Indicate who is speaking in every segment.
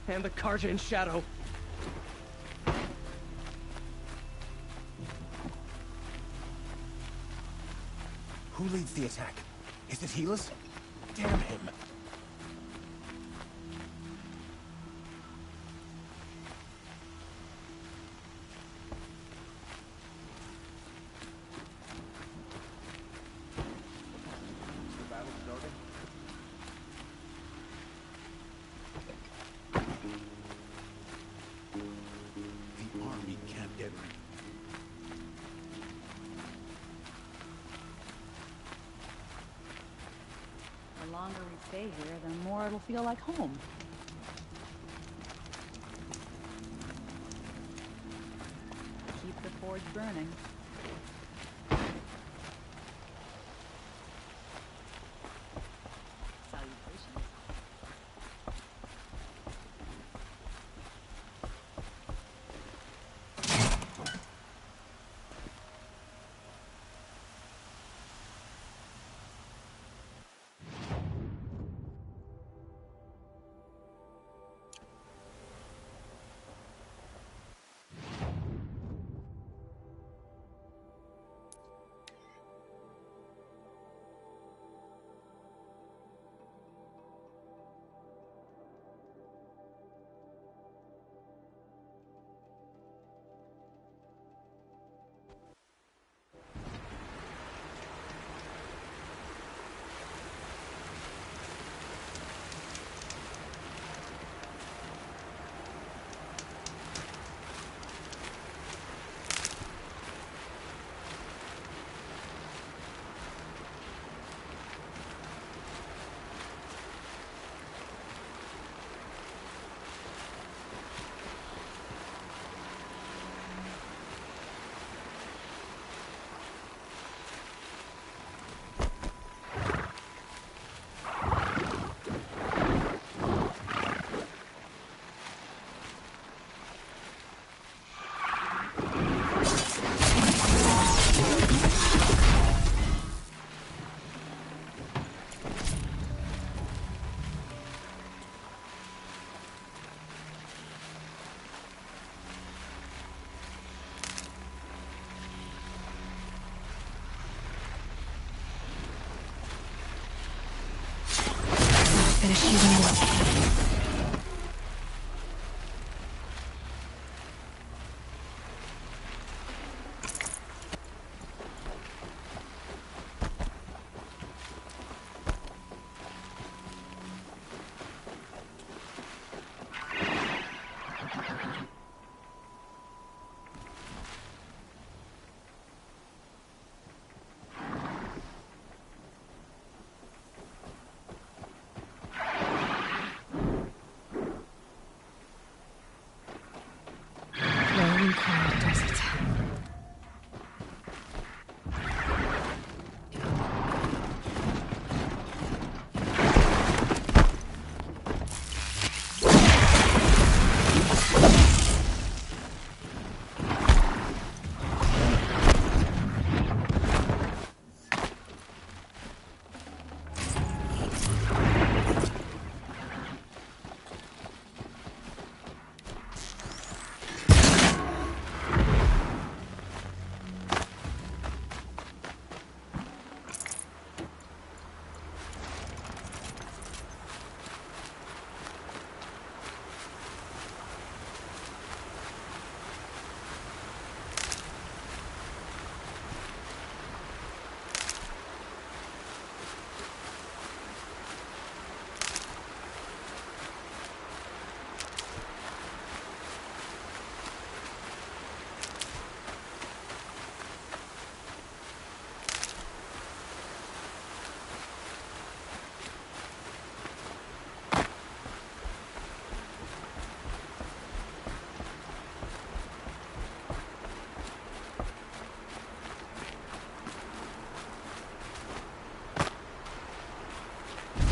Speaker 1: And the Rogers Shadow.
Speaker 2: Who leads the attack? Is it Helis? Damn him.
Speaker 3: The longer we stay here, the more it'll feel like home. Keep the forge burning. Salutations.
Speaker 4: Finish using the does it.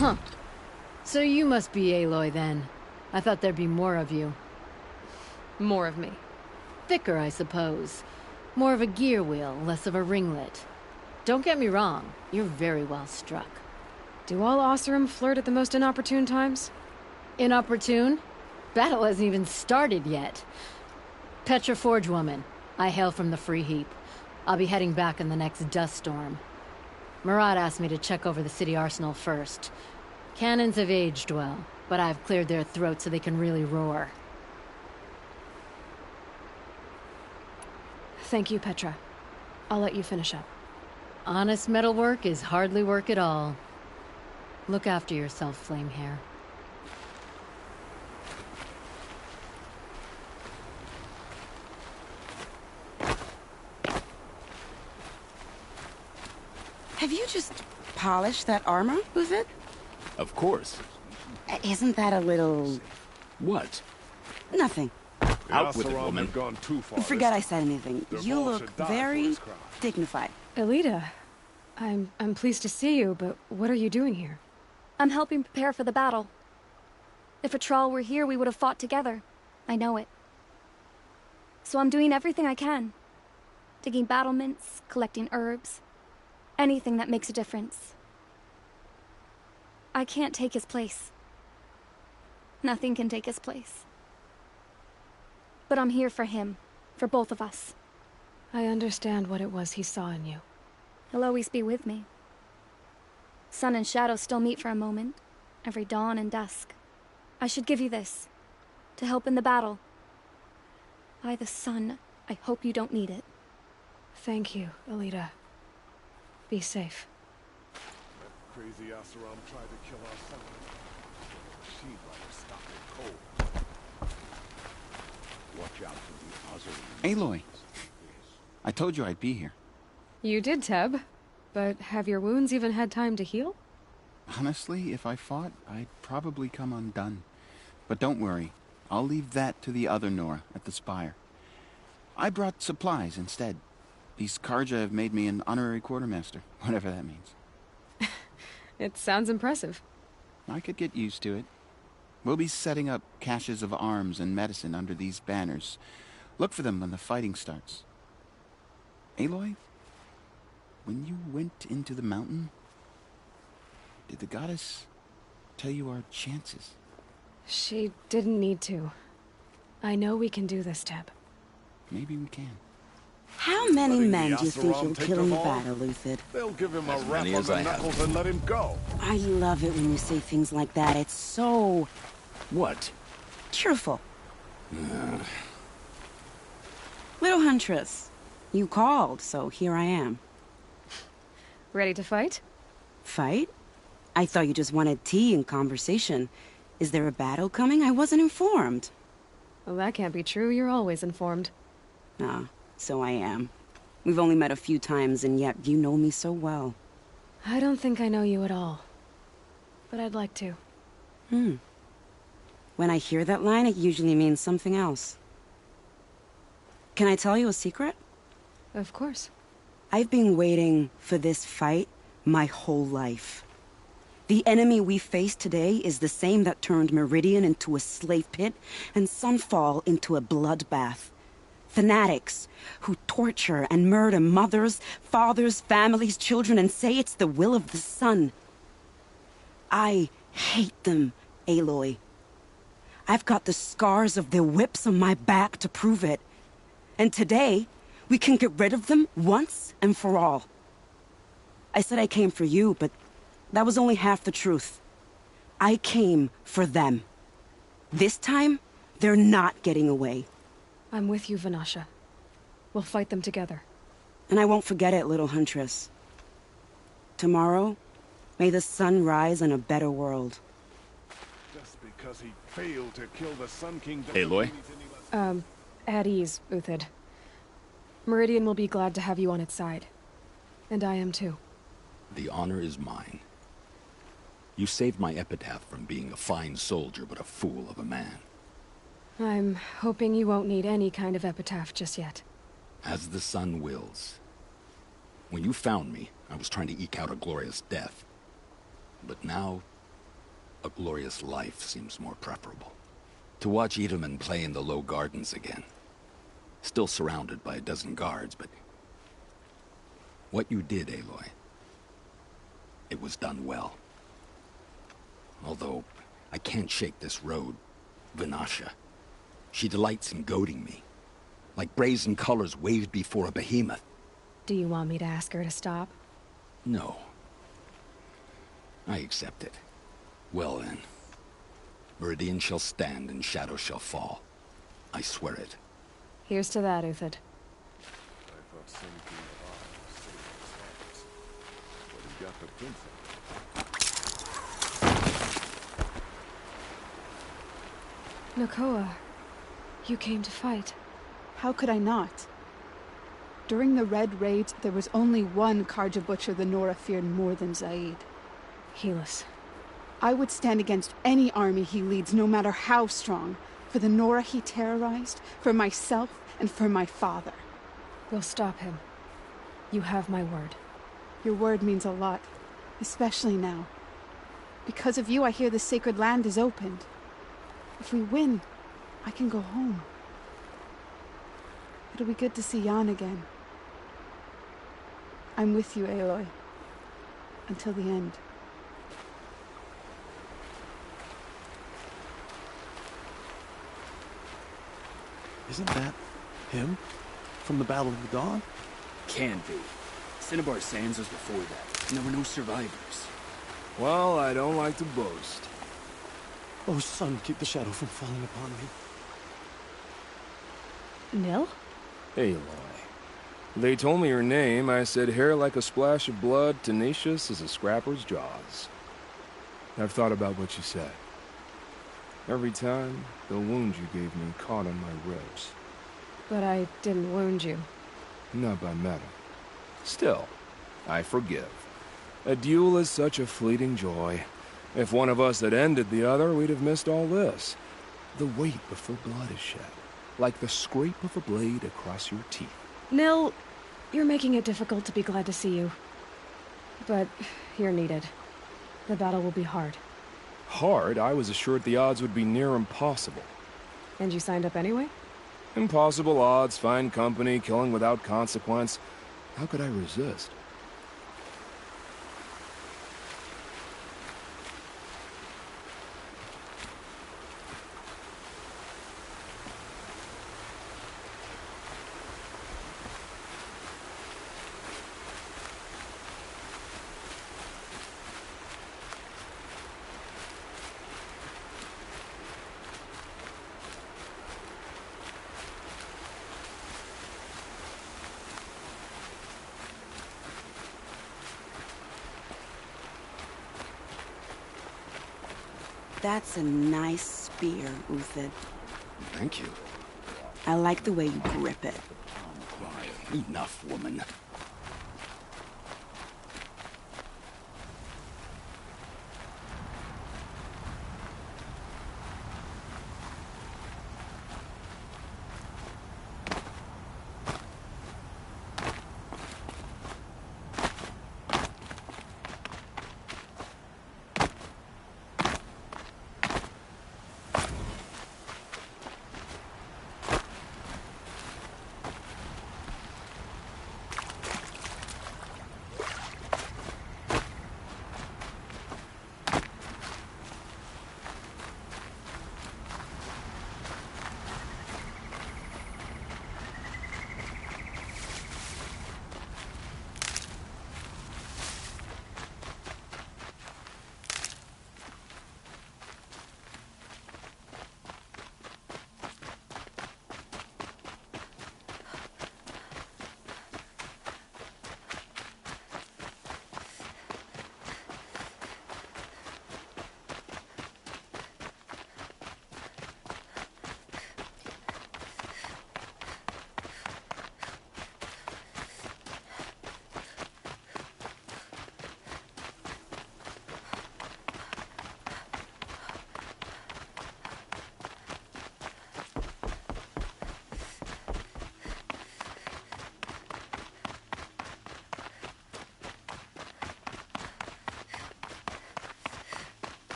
Speaker 5: Huh. So you must be Aloy then. I thought there'd be more of you.
Speaker 4: More of me.
Speaker 5: Thicker, I suppose. More of a gear wheel, less of a ringlet. Don't get me wrong, you're very well struck.
Speaker 4: Do all Oseram flirt at the most inopportune times?
Speaker 5: Inopportune? Battle hasn't even started yet. Petra Forge woman. I hail from the Free Heap. I'll be heading back in the next dust storm. Murad asked me to check over the city arsenal first. Cannons have aged well, but I've cleared their throats so they can really roar.
Speaker 4: Thank you, Petra. I'll let you finish up.
Speaker 5: Honest metalwork is hardly work at all. Look after yourself, Flamehair.
Speaker 1: Have you just polished that armor, Uthid?
Speaker 2: Of course.
Speaker 1: Isn't that a little...
Speaker 2: What?
Speaker 1: Nothing.
Speaker 2: Out with it, woman.
Speaker 6: Gone too far.
Speaker 1: Forget I said anything. You look very dignified.
Speaker 4: Elita, I'm pleased to see you, but what are you doing here?
Speaker 7: I'm helping prepare for the battle. If Atrol were here, we would have fought together. I know it. So I'm doing everything I can. Digging battlements, collecting herbs. Anything that makes a difference. I can't take his place. Nothing can take his place. But I'm here for him. For both of us.
Speaker 4: I understand what it was he saw in you.
Speaker 7: He'll always be with me. Sun and shadow still meet for a moment. Every dawn and dusk. I should give you this. To help in the battle. By the sun, I hope you don't need it.
Speaker 4: Thank you, Elita. Be safe.
Speaker 6: Crazy Asaram tried to kill our son. She'd rather stop it cold. Watch out for the Azarim.
Speaker 8: Aloy, I told you I'd be here.
Speaker 4: You did, Teb. But have your wounds even had time to heal?
Speaker 8: Honestly, if I fought, I'd probably come undone. But don't worry, I'll leave that to the other Nora at the Spire. I brought supplies instead. These Karja have made me an honorary quartermaster, whatever that means.
Speaker 4: It sounds impressive.
Speaker 8: I could get used to it. We'll be setting up caches of arms and medicine under these banners. Look for them when the fighting starts. Aloy, when you went into the mountain, did the goddess tell you our chances?
Speaker 4: She didn't need to. I know we can do this, Teb.
Speaker 8: Maybe we can.
Speaker 1: How many
Speaker 6: Letting
Speaker 1: men
Speaker 6: the
Speaker 1: do you think
Speaker 6: Asaram
Speaker 1: you'll
Speaker 6: take
Speaker 1: kill in the
Speaker 6: them all?
Speaker 1: battle, Uthid?
Speaker 6: They'll give him a
Speaker 2: As
Speaker 6: rap
Speaker 2: many
Speaker 6: on
Speaker 2: as
Speaker 6: the
Speaker 2: I have.
Speaker 6: knuckles and let him go.
Speaker 1: I love it when you say things like that. It's so
Speaker 2: What?
Speaker 1: cheerful. Little Huntress, you called, so here I am.
Speaker 4: Ready to fight?
Speaker 1: Fight? I thought you just wanted tea and conversation. Is there a battle coming? I wasn't informed.
Speaker 4: Well, that can't be true. You're always informed.
Speaker 1: Ah, so I am. We've only met a few times, and yet you know me so well.
Speaker 4: I don't think I know you at all. But I'd like to.
Speaker 1: When I hear that line, it usually means something else. Can I tell you a secret?
Speaker 4: Of course.
Speaker 1: I've been waiting for this fight my whole life. The enemy we face today is the same that turned Meridian into a slave pit and Sunfall into a bloodbath. Fanatics who torture and murder mothers, fathers, families, children, and say it's the will of the sun. I hate them, Aloy. I've got the scars of their whips on my back to prove it. And today, we can get rid of them once and for all. I said I came for you, but that was only half the truth. I came for them. This time, they're not getting away.
Speaker 4: I'm with you, Vanasha. We'll fight them together.
Speaker 1: And I won't forget it, little Huntress. Tomorrow, may the sun rise in a better world.
Speaker 6: Just because he failed to kill the Sun King...
Speaker 2: Aloy?
Speaker 4: At ease, Uthid. Meridian will be glad to have you on its side. And I am too.
Speaker 9: The honor is mine. You saved my epitaph from being a fine soldier, but a fool of a man.
Speaker 4: I'm hoping you won't need any kind of epitaph just yet.
Speaker 9: As the sun wills. When you found me, I was trying to eke out a glorious death. But now, a glorious life seems more preferable. To watch Edelman play in the low gardens again. Still surrounded by a dozen guards, but... what you did, Aloy, it was done well. Although, I can't shake this road Vinasha. She delights in goading me. Like brazen colors waved before a behemoth.
Speaker 4: Do you want me to ask her to stop?
Speaker 9: No. I accept it. Well then. Meridian shall stand and shadow shall fall. I swear it.
Speaker 4: Here's to that, Uthid.
Speaker 6: I thought sinking alive was saving his hands. But he got the princess.
Speaker 4: Nakoa, you came to fight.
Speaker 10: How could I not? During the Red Raids, there was only one Karja butcher the Nora feared more than Zaid.
Speaker 4: Helis.
Speaker 10: I would stand against any army he leads, no matter how strong. For the Nora he terrorized, for myself, and for my father.
Speaker 4: We'll stop him. You have my word.
Speaker 10: Your word means a lot, especially now. Because of you, I hear the sacred land is opened. If we win, I can go home. It'll be good to see Jan again. I'm with you, Aloy. Until the end.
Speaker 11: Isn't that him? From the Battle of the Dawn?
Speaker 12: Can be. Cinnabar Sands was before that, and there were no survivors.
Speaker 13: Well, I don't like to boast.
Speaker 11: Oh, son, keep the shadow from falling upon me.
Speaker 4: Nil?
Speaker 13: Aloy. They told me your name. I said hair like a splash of blood, tenacious as a scrapper's jaws. I've thought about what you said. Every time, the wound you gave me caught on my ribs.
Speaker 4: But I didn't wound you.
Speaker 13: Not by metal. Still, I forgive. A duel is such a fleeting joy. If one of us had ended the other, we'd have missed all this. The wait before blood is shed. Like the scrape of a blade across your teeth.
Speaker 4: Nil, you're making it difficult to be glad to see you. But you're needed. The battle will be hard.
Speaker 13: Hard? I was assured the odds would be near impossible.
Speaker 4: And you signed up anyway?
Speaker 13: Impossible odds, fine company, killing without consequence. How could I resist?
Speaker 1: That's a nice spear, Uthid.
Speaker 9: Thank you.
Speaker 1: I like the way you grip it.
Speaker 9: Enough, woman.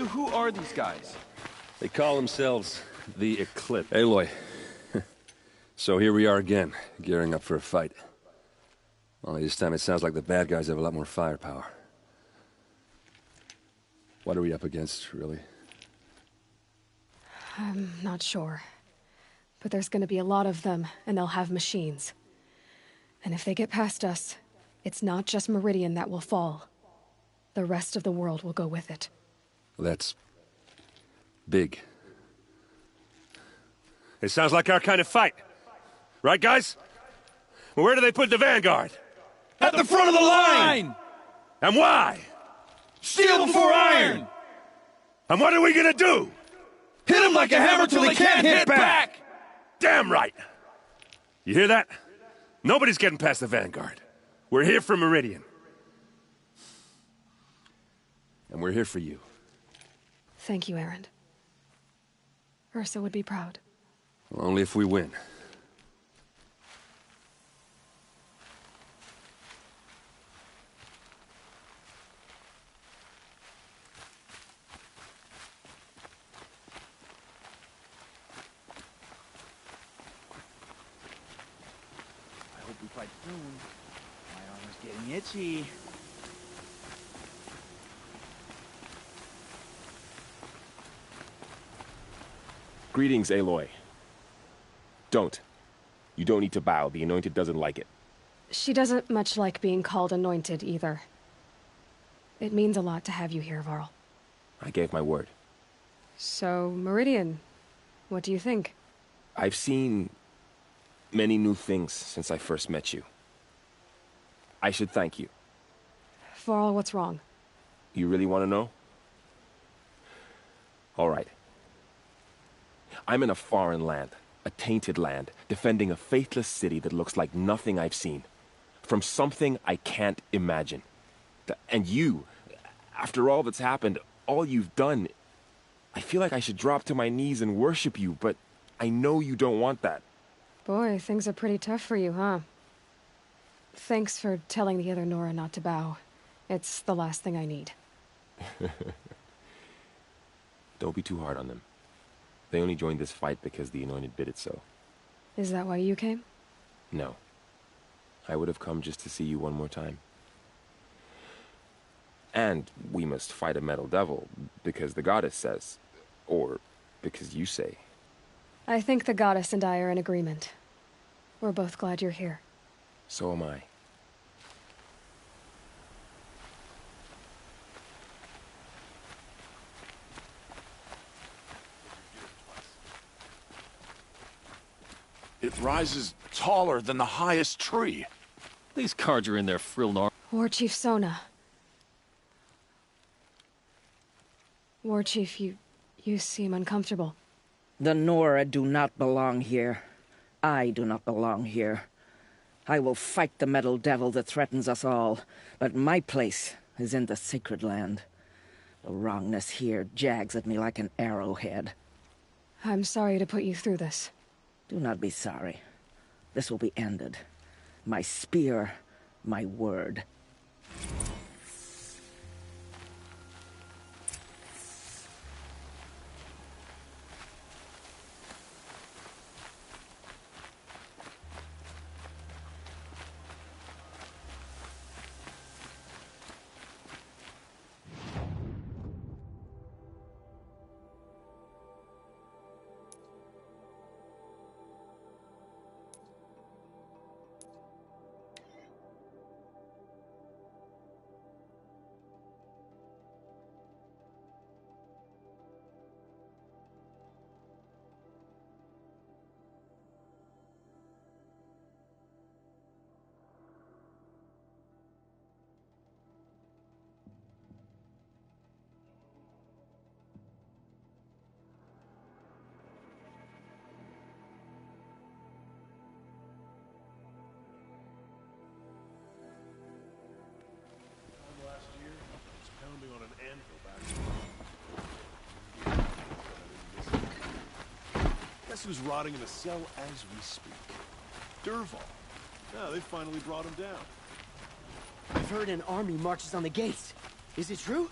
Speaker 14: So who are these guys?
Speaker 15: They call themselves the Eclipse.
Speaker 11: Aloy. So here we are again, gearing up for a fight. Only this time it sounds like the bad guys have a lot more firepower. What are we up against, really?
Speaker 4: I'm not sure. But there's gonna be a lot of them, and they'll have machines. And if they get past us, it's not just Meridian that will fall. The rest of the world will go with it.
Speaker 11: That's big. It sounds like our kind of fight. Right, guys? Well, where do they put the Vanguard?
Speaker 14: At the front of the line!
Speaker 11: And why?
Speaker 14: Steel before iron!
Speaker 11: And what are we gonna do?
Speaker 14: Hit them like a hammer till they can't hit back!
Speaker 11: Damn right! You hear that? Nobody's getting past the Vanguard. We're here for Meridian. And we're here for you.
Speaker 4: Thank you, Erend. Ursa would be proud.
Speaker 11: Well, only if we win.
Speaker 12: I hope we fight soon. My armor's getting itchy.
Speaker 16: Greetings, Aloy. Don't. You don't need to bow. The Anointed doesn't like it.
Speaker 4: She doesn't much like being called anointed, either. It means a lot to have you here, Varl.
Speaker 16: I gave my word.
Speaker 4: So, Meridian, what do you think?
Speaker 16: I've seen many new things since I first met you. I should thank you.
Speaker 4: Varl, what's wrong?
Speaker 16: You really want to know? All right. I'm in a foreign land, a tainted land, defending a faithless city that looks like nothing I've seen. From something I can't imagine. And you, after all that's happened, all you've done, I feel like I should drop to my knees and worship you, but I know you don't want that.
Speaker 4: Boy, things are pretty tough for you, huh? Thanks for telling the other Nora not to bow. It's the last thing I need.
Speaker 16: Don't be too hard on them. They only joined this fight because the Anointed bid it so.
Speaker 4: Is that why you came?
Speaker 16: No. I would have come just to see you one more time. And we must fight a metal devil, because the goddess says. Or because you say.
Speaker 4: I think the goddess and I are in agreement. We're both glad you're here.
Speaker 16: So am I.
Speaker 6: It rises taller than the highest tree.
Speaker 15: These cards are in their frilled armor.
Speaker 4: War Chief Sona. War Chief, you seem uncomfortable.
Speaker 17: The Nora do not belong here. I do not belong here. I will fight the metal devil that threatens us all, but my place is in the sacred land. The wrongness here jags at me like an arrowhead.
Speaker 4: I'm sorry to put you through this.
Speaker 17: Do not be sorry. This will be ended. My spear, my word.
Speaker 6: Guess who's rotting in a cell as we speak? Dervahl. Yeah, they finally brought him down.
Speaker 18: I've heard an army marches on the gates. Is it true?